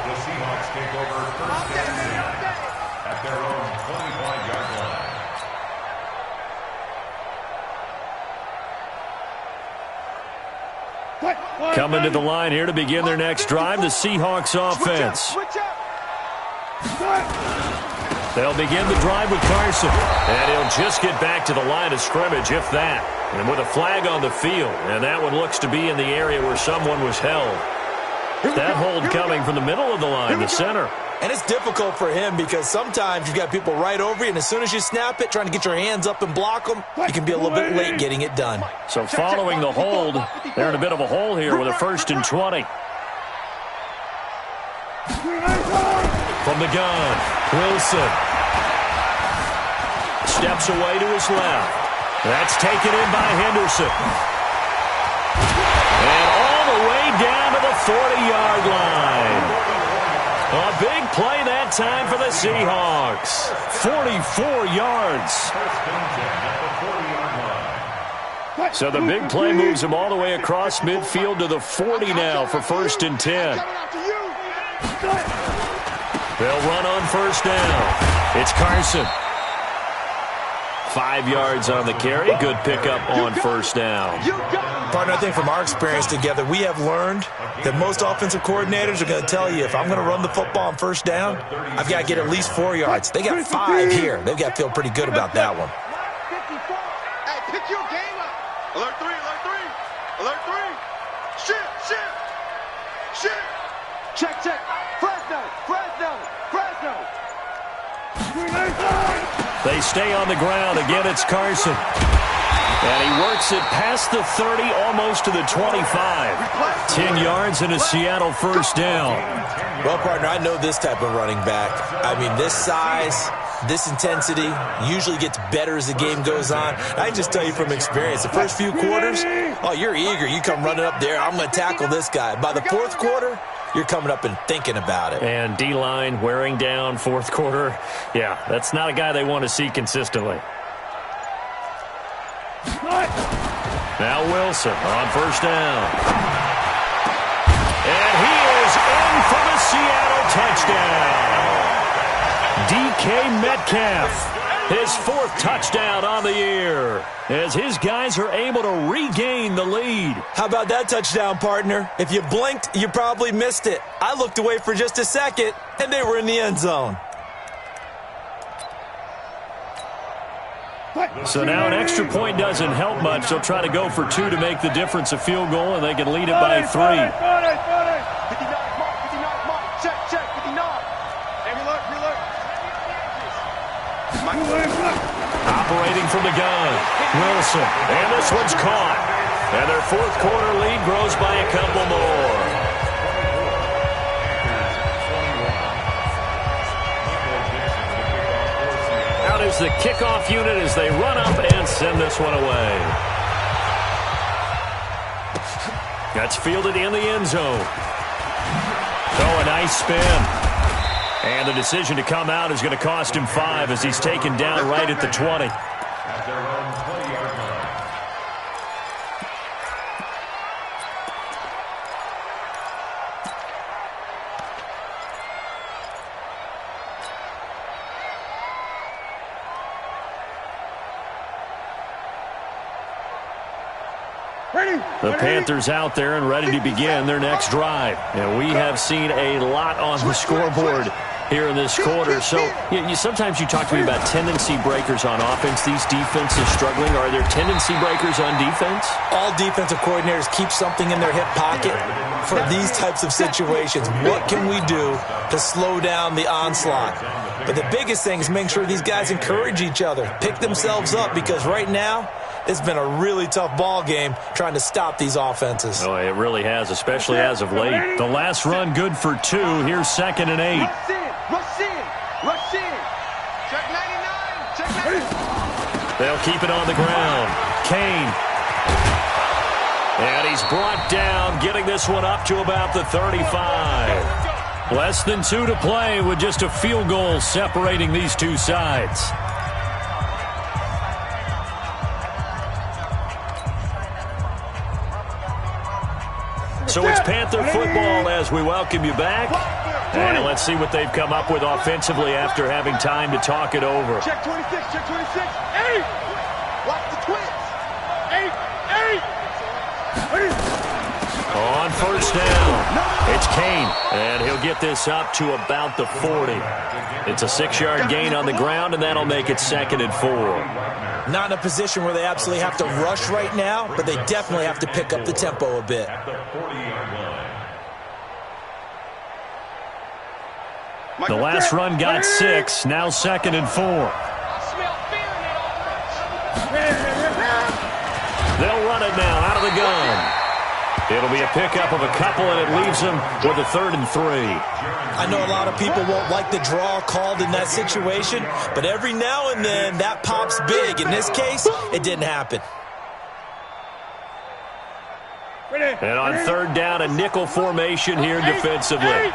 The Seahawks take over 1st and 10 at their own 25-yard line. Coming to the line here to begin their next drive, the Seahawks offense. They'll begin the drive with Carson. And he'll just get back to the line of scrimmage, if that. And with a flag on the field. And that one looks to be in the area where someone was held. That hold coming from the middle of the line, the center. And it's difficult for him because sometimes you've got people right over you, and as soon as you snap it, trying to get your hands up and block them, you can be a little bit late getting it done. So following the hold, they're in a bit of a hole here with a 1st and 20. From the gun, Wilson steps away to his left. That's taken in by Henderson. And all the way down to the 40-yard line. A big play that time for the Seahawks. 44 yards. So the big play moves him all the way across midfield to the 40 now for 1st and 10. They'll run on 1st down. It's Carson. 5 yards on the carry. Good pickup on 1st down. Partner, I think from our experience together, we have learned that most offensive coordinators are going to tell you, if I'm going to run the football on 1st down, I've got to get at least 4 yards. They got 5 here. They've got to feel pretty good about that one. Hey, pick your game up. Alert 3, alert 3. Alert 3. Shit. Check. Fresno. They stay on the ground. Again, it's Carson. And he works it past the 30, almost to the 25. 10 yards and a Seattle first down. Well, partner, I know this type of running back. I mean, this size, this intensity usually gets better as the game goes on. I can just tell you from experience, the first few quarters, oh, you're eager. You come running up there, I'm going to tackle this guy. By the fourth quarter, you're coming up and thinking about it. And D-line wearing down fourth quarter. Yeah, that's not a guy they want to see consistently. Now Wilson on first down. And he is in for the Seattle touchdown. DK Metcalf, his fourth touchdown on the year, as his guys are able to regain the lead. How about that touchdown, partner? If you blinked, you probably missed it. I looked away for just a second, and they were in the end zone. So now an extra point doesn't help much. They'll try to go for 2 to make the difference a field goal, and they can lead it by 3. 59, mark. Check, 59. Hey, reload. Operating from the gun, Wilson, and this one's caught. And their fourth quarter lead grows by a couple more. Out is the kickoff unit as they run up and send this one away. That's fielded in the end zone. Oh, a nice spin. And the decision to come out is going to cost him 5 as he's taken down right at the 20. At their own 20-yard line. The Panthers out there and ready to begin their next drive. And we have seen a lot on the scoreboard here in this quarter. So sometimes you talk to me about tendency breakers on offense. These defenses struggling. Are there tendency breakers on defense? All defensive coordinators keep something in their hip pocket for these types of situations. What can we do to slow down the onslaught? But the biggest thing is make sure these guys encourage each other, pick themselves up, because right now it's been a really tough ball game trying to stop these offenses. Oh, it really has, especially as of late. The last run good for 2. Here's 2nd and 8. Rush in. Check 99. Check 99. They'll keep it on the ground. Kane. And he's brought down, getting this one up to about the 35. Less than 2 to play with just a field goal separating these two sides. So it's Panther football as we welcome you back. And let's see what they've come up with offensively after having time to talk it over. Check 26, check 26. 8. Watch the twins. 8. On first down, it's Kane. And he'll get this up to about the 40. It's a 6-yard gain on the ground, and that'll make it 2nd and 4. Not in a position where they absolutely have to rush right now, but they definitely have to pick up the tempo a bit. The last run got 6, now 2nd and 4. They'll run it now out of the gun. It'll be a pickup of a couple, and it leaves them with a 3rd and 3. I know a lot of people won't like the draw called in that situation, but every now and then that pops big. In this case, it didn't happen. And on 3rd down, a nickel formation here defensively.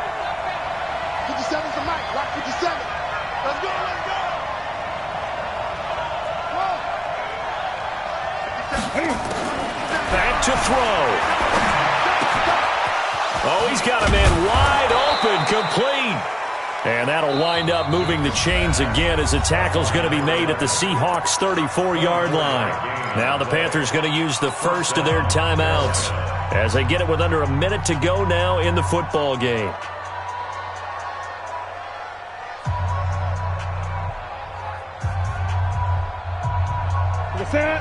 57's the mic. Rock 57. Let's go, let's go. Back to throw. Oh, he's got a man wide open, complete. And that'll wind up moving the chains again as the tackle's going to be made at the Seahawks 34-yard line. Now the Panthers going to use the first of their timeouts as they get it with under a minute to go now in the football game.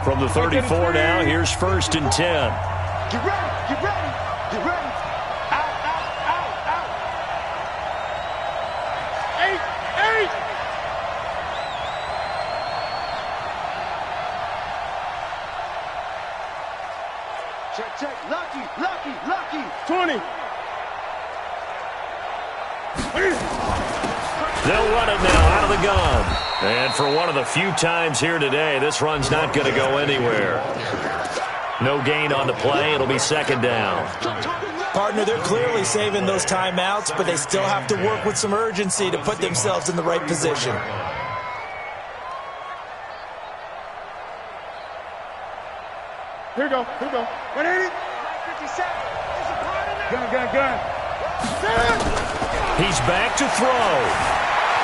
From the 34 now, here's 1st and 10. Get ready, get ready, get ready. Out, out, out, out. 8. Check, check. Lucky. They'll run it now out of the gun. And for one of the few times here today, this run's not going to go anywhere. No gain on the play. It'll be second down. Partner, they're clearly saving those timeouts, but they still have to work with some urgency to put themselves in the right position. Here we go. 180. 57. Gun. He's back to throw.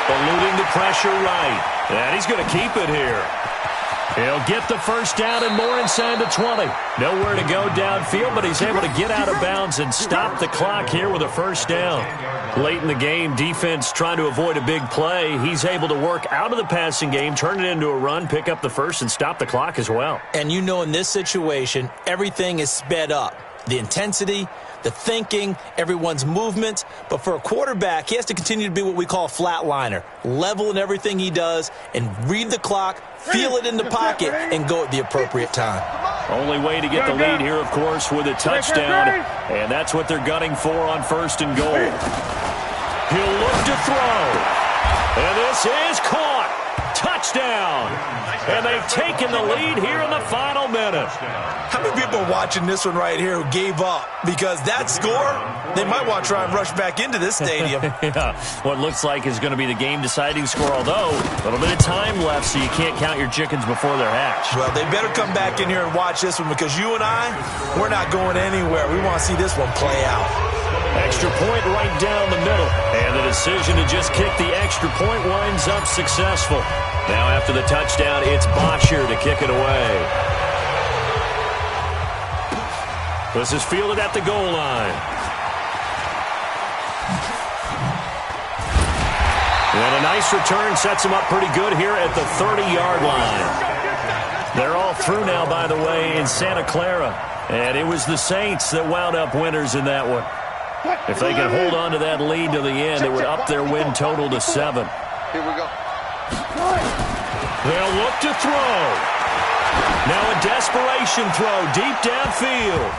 Eluding the pressure right. And he's going to keep it here. He'll get the first down and more inside the 20. Nowhere to go downfield, but he's able to get out of bounds and stop the clock here with a first down. Late in the game, defense trying to avoid a big play. He's able to work out of the passing game, turn it into a run, pick up the first, and stop the clock as well. And you know in this situation, everything is sped up. The intensity, the thinking, everyone's movement. But for a quarterback, he has to continue to be what we call a flatliner. Level in everything he does and read the clock, feel it in the pocket, and go at the appropriate time. Only way to get the lead here, of course, with a touchdown. And that's what they're gunning for on first and goal. He'll look to throw. And this is caught. Touchdown. And they've taken the lead here in the final minute. How many people are watching this one right here who gave up? Because that score, they might want to try and rush back into this stadium. Yeah, what looks like is going to be the game-deciding score, although a little bit of time left, so you can't count your chickens before they're hatched. Well, they better come back in here and watch this one, because you and I, we're not going anywhere. We want to see this one play out. Extra point right down the middle. And the decision to just kick the extra point winds up successful. Now after the touchdown, it's Bosher to kick it away. This is fielded at the goal line. And a nice return sets him up pretty good here at the 30-yard line. They're all through now, by the way, in Santa Clara. And it was the Saints that wound up winners in that one. If they can hold on to that lead to the end, it would up their win total to 7. Here we go. They'll look to throw. Now a desperation throw deep downfield.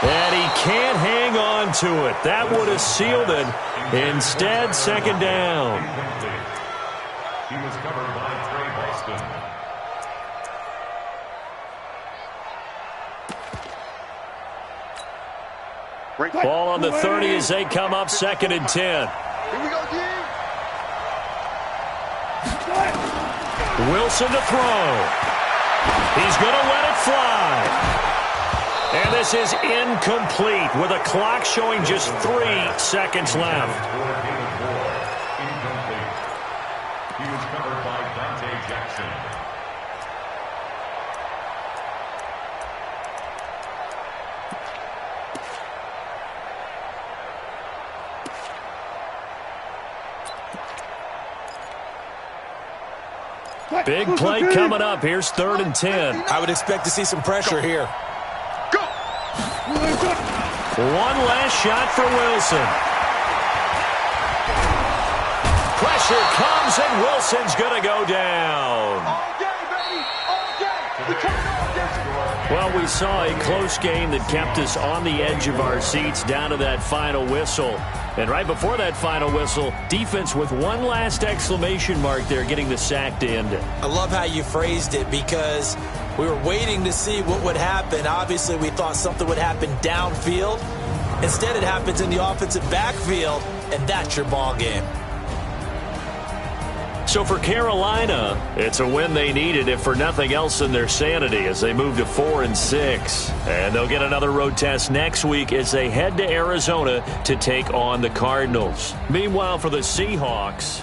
And he can't hang on to it. That would have sealed it. Instead, second down. He was covered by Trey Boston. Ball on the 30 as they come up second and 10. Here we go, G. Wilson to throw. He's going to let it fly. And this is incomplete with a clock showing just 3 seconds left. Incomplete. He was covered by Dante Jackson. Big play coming up. Here's 3rd and 10. I would expect to see some pressure here. Go. One last shot for Wilson. Pressure comes, and Wilson's going to go down. All day, baby. All day. We coming all day. Well, we saw a close game that kept us on the edge of our seats down to that final whistle. And right before that final whistle, defense with one last exclamation mark there, getting the sack to end it. I love how you phrased it, because we were waiting to see what would happen. Obviously, we thought something would happen downfield. Instead, it happens in the offensive backfield, and that's your ball game. So for Carolina, it's a win they needed, if for nothing else than their sanity, as they move to 4-6. And they'll get another road test next week as they head to Arizona to take on the Cardinals. Meanwhile, for the Seahawks,